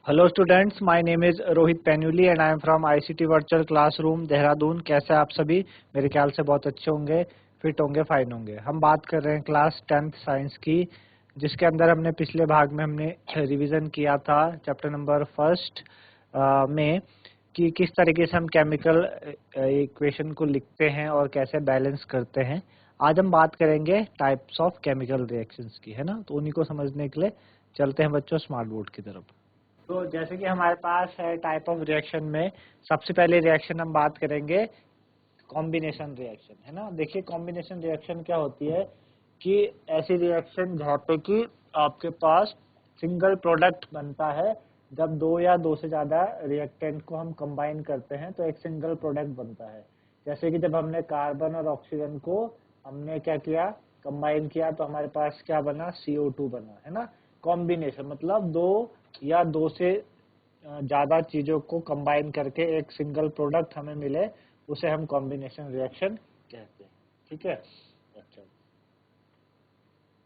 Hello students, my name is Rohit Penuli and I am from ICT virtual classroom Dehradun. कैसे आप सभी? मेरे ख्याल से बहुत अच्छे होंगे, फिट होंगे, फाइन होंगे। हम बात कर रहे हैं क्लास 10th साइंस की, जिसके अंदर हमने पिछले भाग में हमने रिवीजन किया था चैप्टर नंबर फर्स्ट में कि किस तरीके से हम केमिकल इक्वेशन को लिखते हैं और कैसे बैलेंस करते हैं। आज हम बात करेंगे टाइप्स ऑफ केमिकल रिएक्शंस की, है ना। तो उन्हीं को समझने के लिए चलते हैं बच्चों स्मार्ट बोर्ड की तरफ। तो जैसे कि हमारे पास है टाइप ऑफ रिएक्शन में सबसे पहले रिएक्शन हम बात करेंगे कॉम्बिनेशन रिएक्शन, है ना। देखिए कॉम्बिनेशन रिएक्शन क्या होती है कि ऐसी रिएक्शन जहाँ पे कि आपके पास सिंगल प्रोडक्ट बनता है। जब दो या दो से ज्यादा रिएक्टेंट को हम कंबाइन करते हैं तो एक सिंगल प्रोडक्ट बनता है। जैसे कि जब हमने कार्बन और ऑक्सीजन को हमने क्या किया, कंबाइन किया, तो हमारे पास क्या बना, CO2 बना, है ना। कॉम्बिनेशन मतलब दो या दो से ज्यादा चीजों को कंबाइन करके एक सिंगल प्रोडक्ट हमें मिले, उसे हम कॉम्बिनेशन रिएक्शन कहते हैं। ठीक है। अच्छा,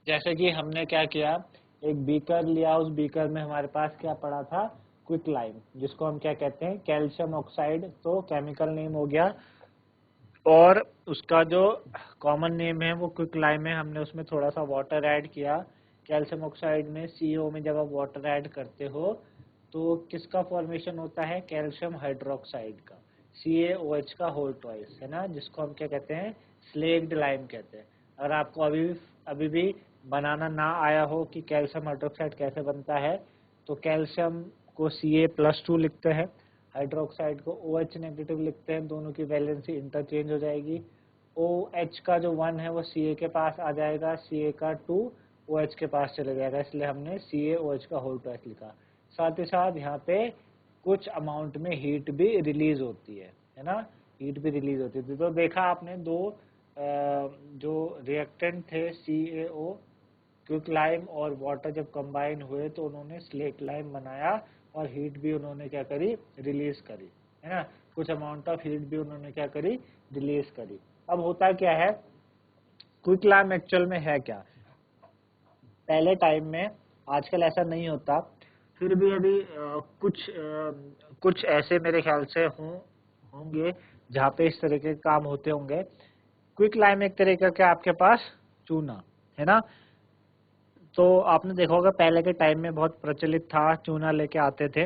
जैसे कि हमने क्या किया, एक बीकर लिया, उस बीकर में हमारे पास क्या पड़ा था, क्विक लाइम, जिसको हम क्या कहते हैं, कैल्शियम ऑक्साइड। तो केमिकल नेम हो गया और उसका जो कॉमन नेम है वो क्विक लाइम है। हमने उसमें थोड़ा सा वाटर ऐड किया। कैल्शियम ऑक्साइड में CO में जब आप वाटर ऐड करते हो तो किसका फॉर्मेशन होता है, कैल्शियम हाइड्रोक्साइड का, CaOH का होल ट्वाइस, है ना, जिसको हम क्या कहते हैं, स्लेक्ड लाइम कहते हैं। अगर आपको अभी भी बनाना ना आया हो कि कैल्शियम हाइड्रोक्साइड कैसे बनता है, तो कैल्शियम को Ca+2 लिखते हैं, हाइड्रोक्साइड को OH नेगेटिव लिखते हैं, दोनों की वैलेंसी इंटरचेंज हो जाएगी। OH का जो 1 है वो Ca के पास आ जाएगा, Ca का 2 OH के पास चले जाएगा, इसलिए हमने CaOH का होल ट्वाइस लिखा। साथ ही साथ यहाँ पे कुछ अमाउंट में हीट भी रिलीज होती है ना, हीट भी रिलीज होती थी। तो देखा आपने दो जो रिएक्टेंट थे CaO, क्विक लाइम और वाटर जब कंबाइन हुए तो उन्होंने स्लेट लाइम बनाया और हीट भी उन्होंने क्या करी, रिलीज करी, है ना। कुछ अमाउंट ऑफ हीट भी उन्होंने क्या करी, रिलीज करी। अब होता क्या है, क्विक लाइम एक्चुअल में है क्या, पहले टाइम में, आजकल ऐसा नहीं होता, फिर भी अभी कुछ ऐसे मेरे ख्याल से होंगे जहाँ पे इस तरह के काम होते होंगे। क्विक लाइम एक तरीके का आपके पास चूना, है ना। तो आपने देखा होगा पहले के टाइम में बहुत प्रचलित था, चूना लेके आते थे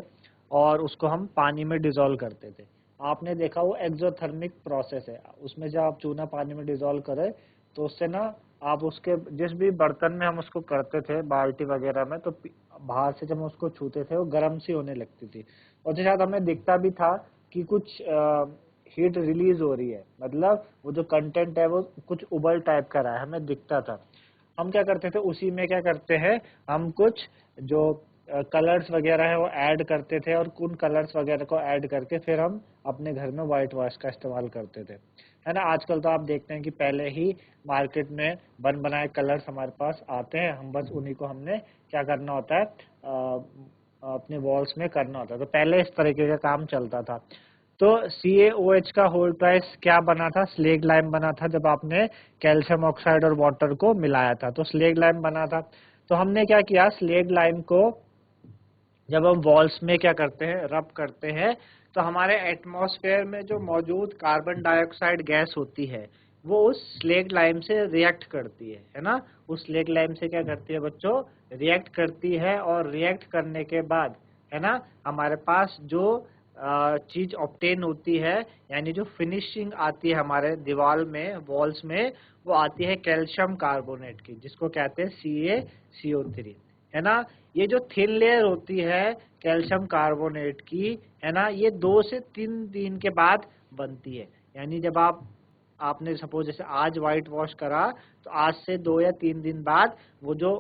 और उसको हम पानी में डिजोल्व करते थे। आपने देखा वो एक्सोथर्मिक प्रोसेस है, उसमें जब आप चूना पानी में डिजोल्व करें तो उससे ना आप उसके जिस भी बर्तन में हम उसको करते थे, बाल्टी वगैरह में, तो बाहर से जब हम उसको छूते थे वो गर्म सी होने लगती थी और जो शायद हमें दिखता भी था कि कुछ हीट रिलीज हो रही है, मतलब वो जो कंटेंट है वो कुछ उबल टाइप का रहा है, हमें दिखता था। हम क्या करते थे, उसी में क्या करते हैं, हम कुछ जो कलर्स वगैरह है वो ऐड करते थे और उन कलर्स वगैरह को ऐड करके फिर हम अपने घर में व्हाइट वॉश का इस्तेमाल करते थे, है ना। आजकल तो आप देखते हैं कि पहले ही मार्केट में बन बनाए कलर्स हमारे पास आते हैं, हम बस उन्हीं को हमने क्या करना होता है, अपने वॉल्स में करना होता है। तो पहले इस तरीके का काम चलता था। तो CaOH का होल ट्वाइस क्या बना था, स्लेग लाइम बना था, जब आपने कैल्शियम ऑक्साइड और वाटर को मिलाया था तो स्लेग लाइम बना था। तो हमने क्या किया, स्लेग लाइम को जब हम वॉल्स में क्या करते हैं, रब करते हैं, तो हमारे एटमॉस्फेयर में जो मौजूद कार्बन डाइऑक्साइड गैस होती है वो उस स्लेग लाइम से रिएक्ट करती है ना। उस स्लेग लाइम से क्या करती है बच्चों, रिएक्ट करती है और रिएक्ट करने के बाद, है ना, हमारे पास जो चीज ऑब्टेन होती है, यानी जो फिनिशिंग आती है हमारे दीवार में, वॉल्स में, वो आती है कैल्शियम कार्बोनेट की, जिसको कहते हैं CaCO3, है ना। ये जो थिन लेयर होती है कैल्शियम कार्बोनेट की, है ना, ये 2 से 3 दिन के बाद बनती है। यानी जब आपने सपोज जैसे आज व्हाइट वॉश करा तो आज से 2 या 3 दिन बाद वो जो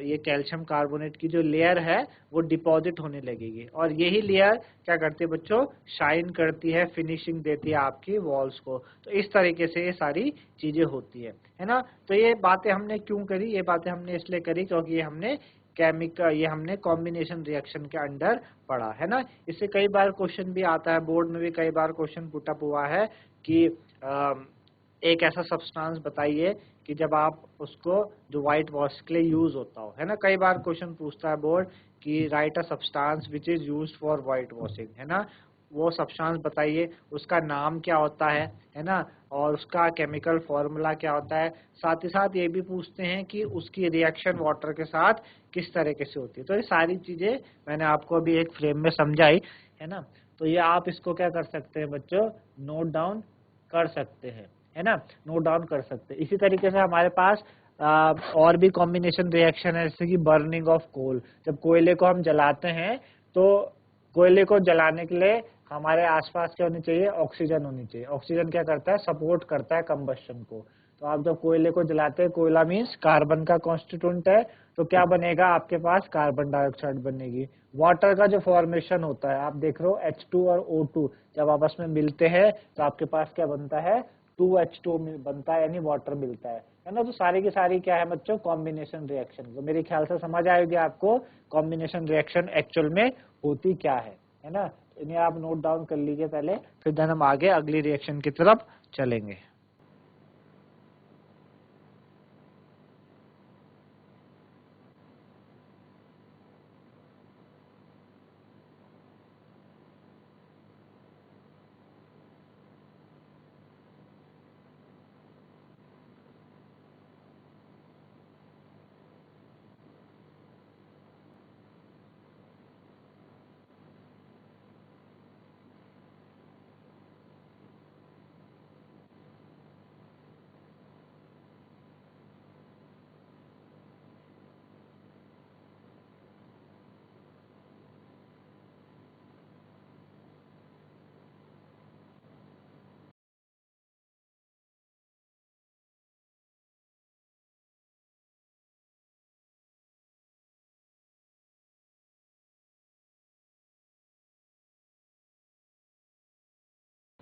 ये कैल्शियम कार्बोनेट की जो लेयर है वो डिपॉजिट होने लगेगी और यही लेयर क्या करती है बच्चों, शाइन करती है, फिनिशिंग देती है आपकी वॉल्स को। तो इस तरीके से ये सारी चीजें होती है ना। तो ये बातें हमने क्यों करी, ये बातें हमने इसलिए करी क्योंकि ये हमने कॉम्बिनेशन रिएक्शन के अंडर पढ़ा, है ना। इससे कई बार क्वेश्चन भी आता है, बोर्ड में भी कई बार क्वेश्चन पुटअप हुआ है कि एक ऐसा सब्सटेंस बताइए कि जब आप उसको जो व्हाइट वॉश के लिए यूज होता हो, है ना। कई बार क्वेश्चन पूछता है बोर्ड कि right a substance which is used for white washing, है ना। वो सब्सटेंस बताइए, उसका नाम क्या होता है ना, और उसका केमिकल फॉर्मूला क्या होता है। साथ ही साथ ये भी पूछते हैं कि उसकी रिएक्शन वाटर के साथ किस तरीके से होती है। तो ये सारी चीजें मैंने आपको अभी एक फ्रेम में समझाई, है ना। तो ये आप इसको क्या कर सकते हैं बच्चों, नोट डाउन कर सकते हैं, है ना, नोट डाउन कर सकते हैं। इसी तरीके से हमारे पास और भी कॉम्बिनेशन रिएक्शन है, जैसे कि बर्निंग ऑफ कोल। जब कोयले को हम जलाते हैं तो कोयले को जलाने के लिए हमारे आसपास क्या होनी चाहिए, ऑक्सीजन होनी चाहिए। ऑक्सीजन क्या करता है, सपोर्ट करता है कंबशन को। तो आप जब कोयले को जलाते हैं, कोयला मीन्स कार्बन का कॉन्स्टिट्यूएंट है, तो क्या बनेगा आपके पास, कार्बन डाइऑक्साइड बनेगी। वाटर का जो फॉर्मेशन होता है, आप देख रहे हो H2 और O2 जब आपस में मिलते हैं तो आपके पास क्या बनता है, 2H2 बनता है, यानी वाटर मिलता है ना। तो सारी की सारी क्या है बच्चों, कॉम्बिनेशन रिएक्शन। तो मेरे ख्याल से समझ आएगी आपको कॉम्बिनेशन रिएक्शन एक्चुअल में होती क्या है ना। इन्हें आप नोट डाउन कर लीजिए पहले, फिर देन हम आगे अगली रिएक्शन की तरफ चलेंगे।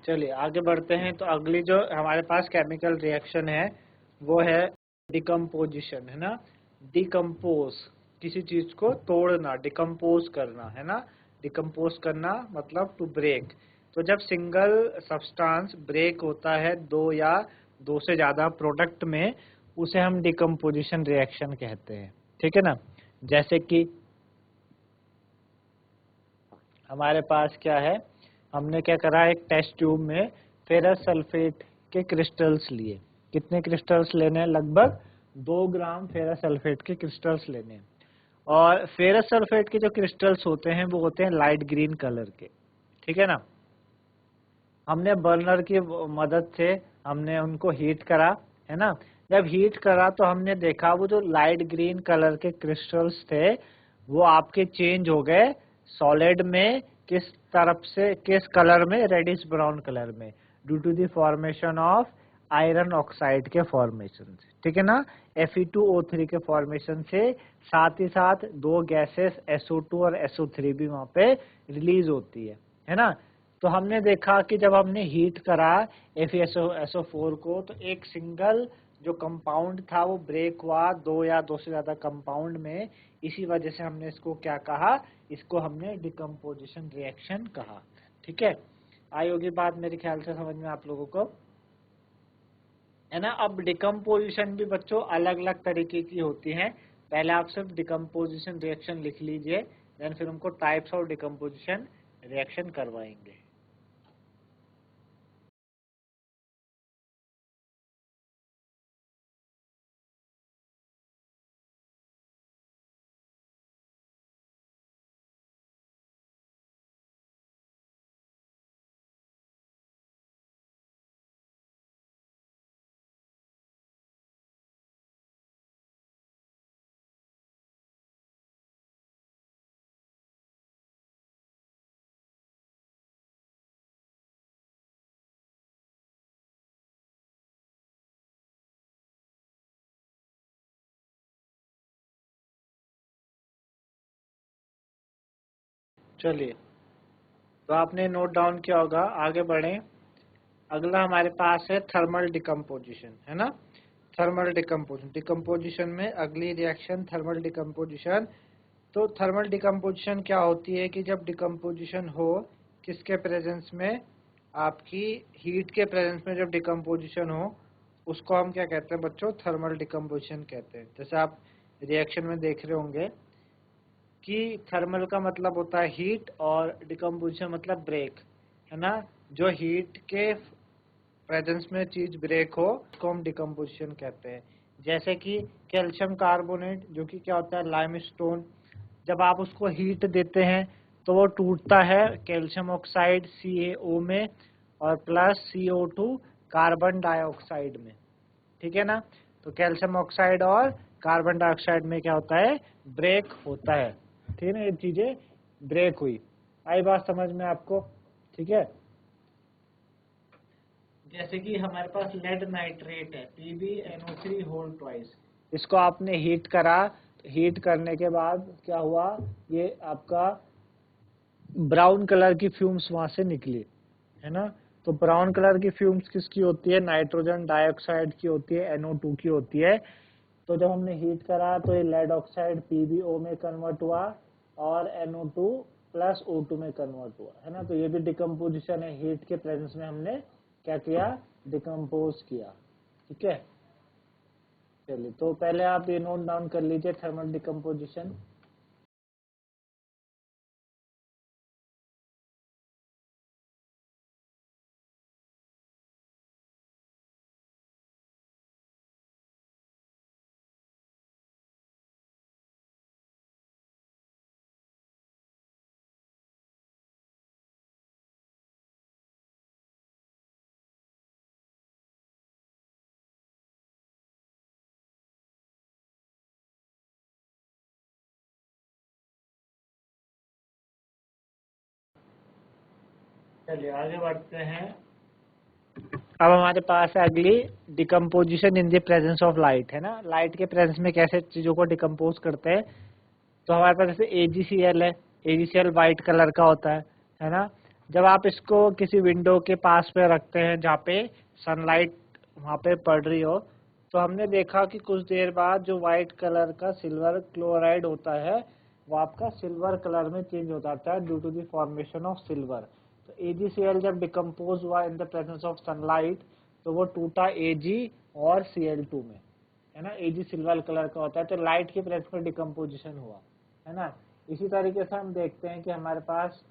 चलिए आगे बढ़ते हैं। तो अगली जो हमारे पास केमिकल रिएक्शन है वो है डिकम्पोजिशन, है ना। डिकम्पोज, किसी चीज को तोड़ना, डिकम्पोज करना, है ना। डिकम्पोज करना मतलब टू ब्रेक। तो जब सिंगल सब्सटेंस ब्रेक होता है दो या दो से ज्यादा प्रोडक्ट में, उसे हम डिकम्पोजिशन रिएक्शन कहते हैं, ठीक है ना। जैसे कि हमारे पास क्या है, हमने क्या करा, एक टेस्ट ट्यूब में फेरस सल्फेट के क्रिस्टल्स लिए। कितने क्रिस्टल्स लेने हैं, लगभग 2 ग्राम फेरस सल्फेट के क्रिस्टल्स लेने हैं। और फेरस सल्फेट के जो क्रिस्टल्स होते हैं वो होते हैं लाइट ग्रीन कलर के, ठीक है ना। हमने बर्नर की मदद से हमने उनको हीट करा, है ना। जब हीट करा तो हमने देखा वो जो लाइट ग्रीन कलर के क्रिस्टल्स थे वो आपके चेंज हो गए सॉलिड में, किस तरफ से, किस कलर में, रेडिश ब्राउन कलर में, due to the formation of iron oxide के फॉर्मेशन से, ठीक है ना। Fe2O3 के फॉर्मेशन से, साथ ही साथ दो गैसेस SO2 और SO3 भी वहां पे रिलीज होती है ना। तो हमने देखा कि जब हमने हीट करा FeSO4 को, तो एक सिंगल जो कंपाउंड था वो ब्रेक हुआ दो या दो से ज्यादा कंपाउंड में। इसी वजह से हमने इसको क्या कहा, इसको हमने डिकम्पोजिशन रिएक्शन कहा, ठीक है। आई होगी बात मेरे ख्याल से समझ में आप लोगों को, है ना। अब डिकम्पोजिशन भी बच्चों अलग अलग तरीके की होती हैं। पहले आप सिर्फ डिकम्पोजिशन रिएक्शन लिख लीजिए, देन फिर हमको टाइप्स ऑफ डिकम्पोजिशन रिएक्शन करवाएंगे। चलिए, तो आपने नोट डाउन किया होगा, आगे बढ़ें। अगला हमारे पास है थर्मल डिकम्पोजिशन, है ना। थर्मल डिकम्पोजिशन, डिकम्पोजिशन में अगली रिएक्शन थर्मल डिकम्पोजिशन। तो थर्मल डिकम्पोजिशन क्या होती है कि जब डिकम्पोजिशन हो, किसके प्रेजेंस में, आपकी हीट के प्रेजेंस में जब डिकम्पोजिशन हो, उसको हम क्या कहते हैं बच्चों, थर्मल डिकम्पोजिशन कहते हैं। जैसे आप रिएक्शन में देख रहे होंगे कि थर्मल का मतलब होता है हीट और डिकम्पोजिशन मतलब ब्रेक, है ना। जो हीट के प्रेजेंस में चीज ब्रेक हो उसको हम डिकम्पोजिशन कहते हैं। जैसे कि कैल्शियम कार्बोनेट जो कि क्या होता है लाइमस्टोन, जब आप उसको हीट देते हैं तो वो टूटता है कैल्शियम ऑक्साइड CaO में और प्लस CO2 कार्बन डाइऑक्साइड में, ठीक है ना। तो कैल्शियम ऑक्साइड और कार्बन डाइऑक्साइड में क्या होता है, ब्रेक होता है, ठीक है ना। ये चीजें ब्रेक हुई, आई बात समझ में आपको, ठीक है। जैसे कि हमारे पास लेड नाइट्रेट है PbNO3 होल ट्वाइस, इसको आपने हीट करा, हीट करने के बाद क्या हुआ, ये आपका ब्राउन कलर की फ्यूम्स वहां से निकली, है ना। तो ब्राउन कलर की फ्यूम्स किसकी होती है, नाइट्रोजन डाइऑक्साइड की होती है, NO2 की होती है। तो जब हमने हीट करा तो ये लेड ऑक्साइड PbO में कन्वर्ट हुआ और NO2 प्लस O2 में कन्वर्ट हुआ, है ना। तो ये भी डिकम्पोजिशन है, हीट के प्रेजेंस में हमने क्या किया, डिकम्पोज किया, ठीक है। चलिए, तो पहले आप ये नोट डाउन कर लीजिए थर्मल डिकम्पोजिशन। चलिए आगे बढ़ते हैं। अब हमारे पास है अगली decomposition in the presence of light, है ना। लाइट के प्रेजेंस में कैसे चीजों को डिकम्पोज करते हैं। तो हमारे पास जैसे AgCl है, AgCl व्हाइट कलर का होता है ना। जब आप इसको किसी विंडो के पास पे रखते हैं जहाँ पे सनलाइट वहाँ पे पड़ रही हो, तो हमने देखा कि कुछ देर बाद जो व्हाइट कलर का सिल्वर क्लोराइड होता है वो आपका सिल्वर कलर में चेंज हो जाता है due to the formation of silver. तो AgCl जब डिकम्पोज हुआ in the presence of sunlight तो वो टूटा Ag और Cl2 में, है ना। Ag सिल्वर कलर का होता है, तो लाइट के प्रेजेंस में डिकम्पोजिशन हुआ, है ना। इसी तरीके से हम देखते हैं कि हमारे पास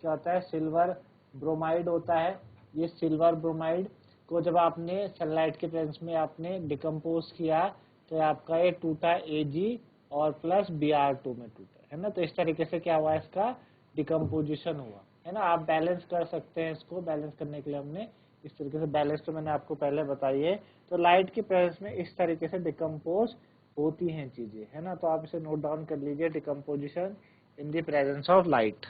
क्या होता है, सिल्वर ब्रोमाइड होता है। ये सिल्वर ब्रोमाइड को जब आपने सनलाइट के प्रेजेंस में आपने डिकम्पोज किया तो आपका ये टूटा Ag और प्लस Br2 में टूटा, है ना। तो इस तरीके से क्या हुआ, इसका डिकम्पोजिशन हुआ, है ना। आप बैलेंस कर सकते हैं, इसको बैलेंस करने के लिए हमने इस तरीके से बैलेंस तो मैंने आपको पहले बताई है। तो लाइट की प्रेजेंस में इस तरीके से डिकम्पोज होती हैं चीजें, है ना। तो आप इसे नोट डाउन कर लीजिए, decomposition in the presence of light.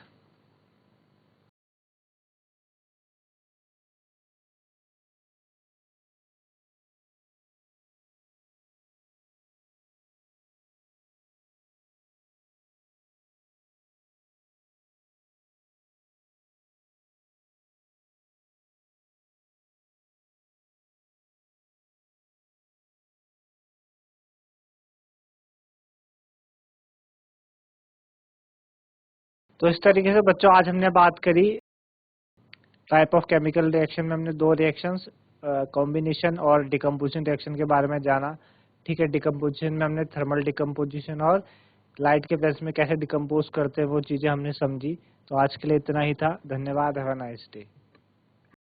तो इस तरीके से बच्चों आज हमने बात curry type of chemical reaction में। हमने दो रिएक्शंस कॉम्बिनेशन और डिकम्पोजिशन रिएक्शन के बारे में जाना, ठीक है। डिकम्पोजिशन में हमने थर्मल डिकम्पोजिशन और लाइट के प्रेजेंस में कैसे डिकम्पोज करते हैं वो चीजें हमने समझी। तो आज के लिए इतना ही था, धन्यवाद, हैव अ नाइस डे।